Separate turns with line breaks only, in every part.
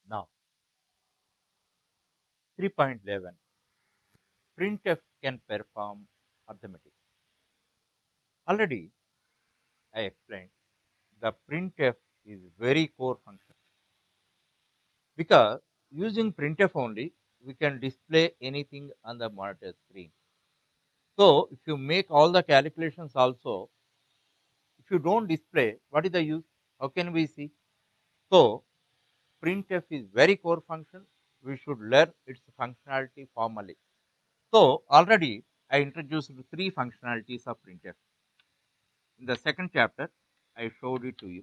Now, 3.11 printf can perform arithmetic. Already I explained the printf is very core function because using printf only we can display anything on the monitor screen. So if you make all the calculations also, if you don't display, what is the use? How can we see? So printf is very core function. We should learn its functionality formally. So already I introduced three functionalities of printf. In the second chapter, I showed it to you.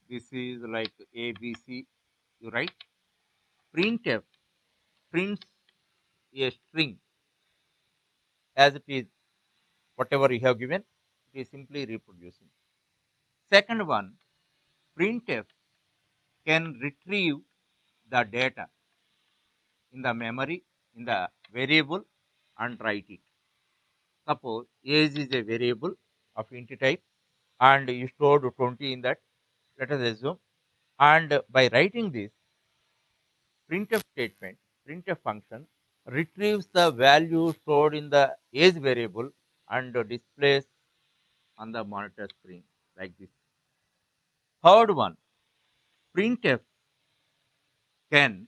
This is like ABC. You write printf prints a string as it is, whatever you have given, it is simply reproducing. Second one, printf can retrieve the data in the memory, in the variable, and write it. Suppose age is a variable of int type and you stored 20 in that, let us assume. And by writing this printf statement, printf function retrieves the value stored in the age variable and displays on the monitor screen like this. Third one, printf can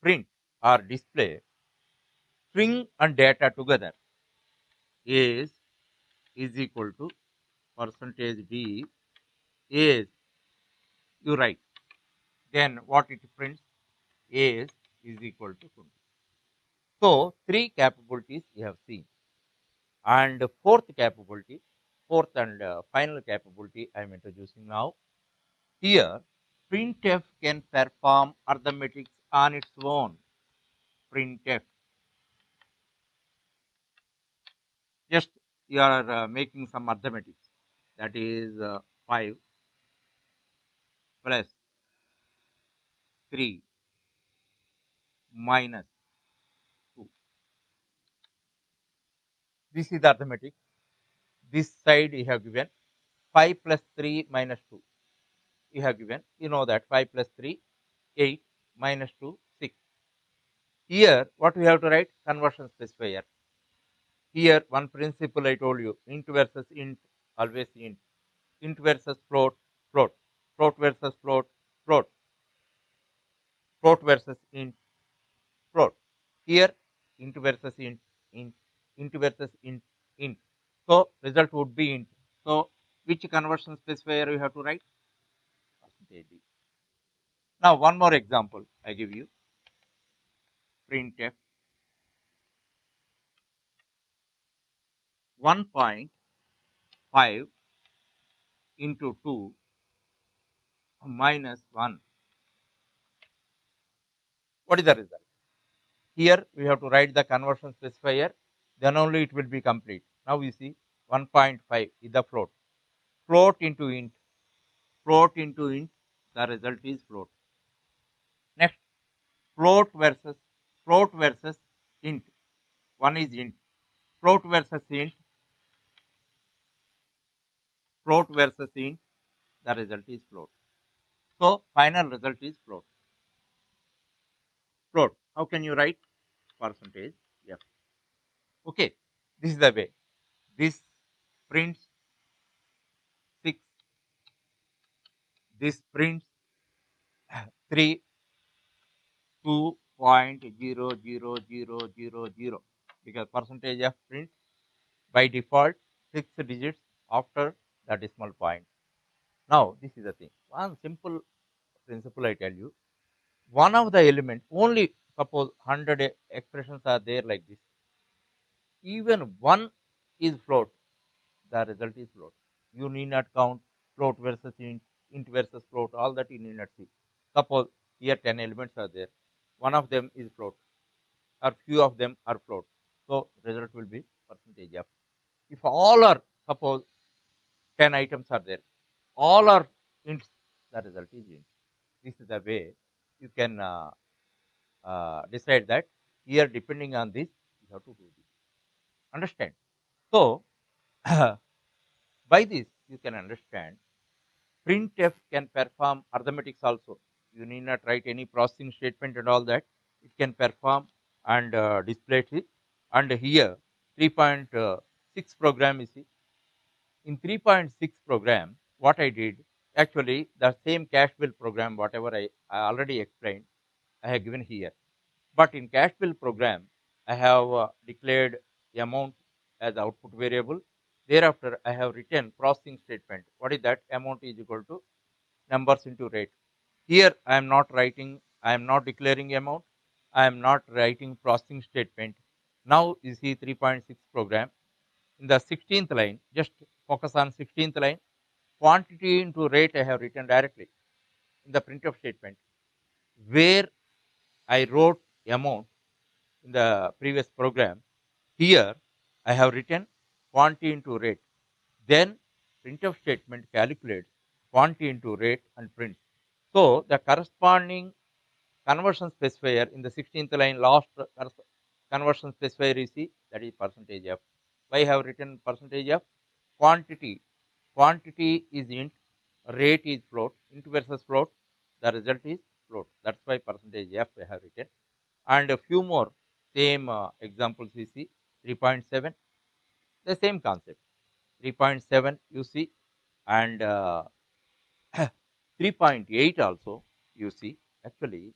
print or display string and data together. Age is equal to percentage d age, you write. Then what it prints? Age is equal to 20. So three capabilities you have seen. And fourth and final capability I am introducing now. Here, printf can perform arithmetic on its own. Printf, just you are making some arithmetics. That is 5 plus 3 minus 2. This is the arithmetic. This side you have given 5 plus 3 minus 2. You have given, you know that 5 plus 3, 8 minus 2, 6. Here, what we have to write? Conversion specifier. Here, one principle I told you, int versus int, always int. Int versus float, float. Float versus float, float. Float versus int, float. Here, int versus int, int. Int versus int, int. So, result would be int. So, which conversion specifier you have to write? Percentage D. Now, one more example I give you. Printf 1.5 into 2 minus 1. What is the result? Here we have to write the conversion specifier, then only it will be complete. Now we see 1.5 is the float. Float into int, the result is float. Next, float versus int. One is int. Float versus int, float versus int, the result is float. So final result is float. Float. How can you write? Percentage F. Okay, this is the way. This prints 6, this prints 3, 2.00000 because percentage of print by default 6 digits after the decimal point. Now this is the thing. One simple principle I tell you. One of the element only, suppose 100 expressions are there like this. Even one is float, the result is float. You need not count float versus int versus float, all that you need not see. Suppose here 10 elements are there. One of them is float or few of them are float. So result will be percentage of. If all are, suppose 10 items are there, all are ints, the result is int. This is the way you can decide that. Here depending on this, you have to do this. Understand? So by this you can understand Printf can perform arithmetics also. You need not write any processing statement and all that. It can perform and display it. And here 3.6 program is in 3.6 program. What I did actually the same cash bill program whatever I already explained I have given here. But in cash bill program, I have declared the amount as output variable. Thereafter, I have written processing statement. What is that? Amount is equal to numbers into rate. Here, I am not writing, I am not declaring amount. I am not writing processing statement. Now, you see 3.6 program. In the 16th line, just focus on 16th line. Quantity into rate I have written directly in the printf statement, where I wrote amount in the previous program. Here I have written quantity into rate. Then printf statement calculates quantity into rate and prints. So the corresponding conversion specifier in the 16th line last conversion specifier is C, that is percentage F. Why I have written percentage F? Quantity. Quantity is int, rate is float, int versus float. The result is float. That's why percentage F I have written. And a few more same examples you see 3.7, the same concept 3.7 you see, and 3.8 also you see. Actually,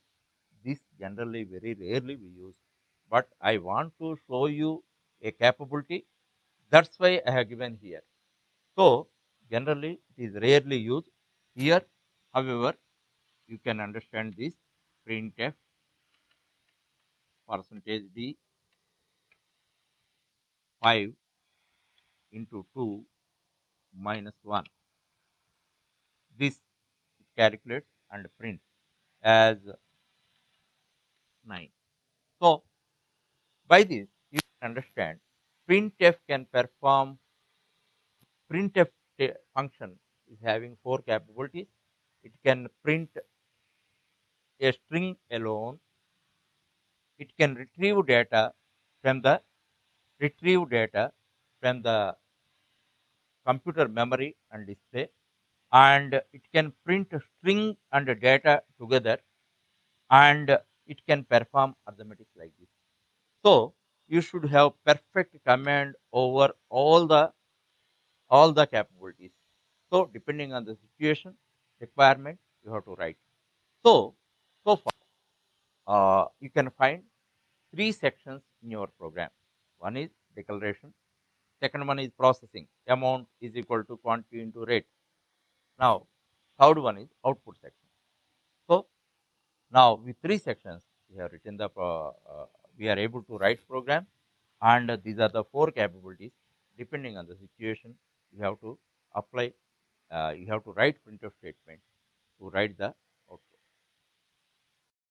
this generally very rarely we use, but I want to show you a capability. That's why I have given here. So generally it is rarely used here. However, you can understand this printf percentage d 5 into 2 minus 1. This calculates and prints as 9. So by this you can understand printf can perform. Printf function is having four capabilities. It can print a string alone. It can retrieve data from the computer memory and display, and it can print a string and data together, and it can perform arithmetic like this. So you should have perfect command over all the capabilities. So depending on the situation requirement, you have to write. So so far you can find three sections in your program. One is declaration. Second one is processing. Amount is equal to quantity into rate. Now third one is output section. So now with three sections we have written we are able to write program, and these are the four capabilities. Depending on the situation, you have to apply. You have to write printf statement to write the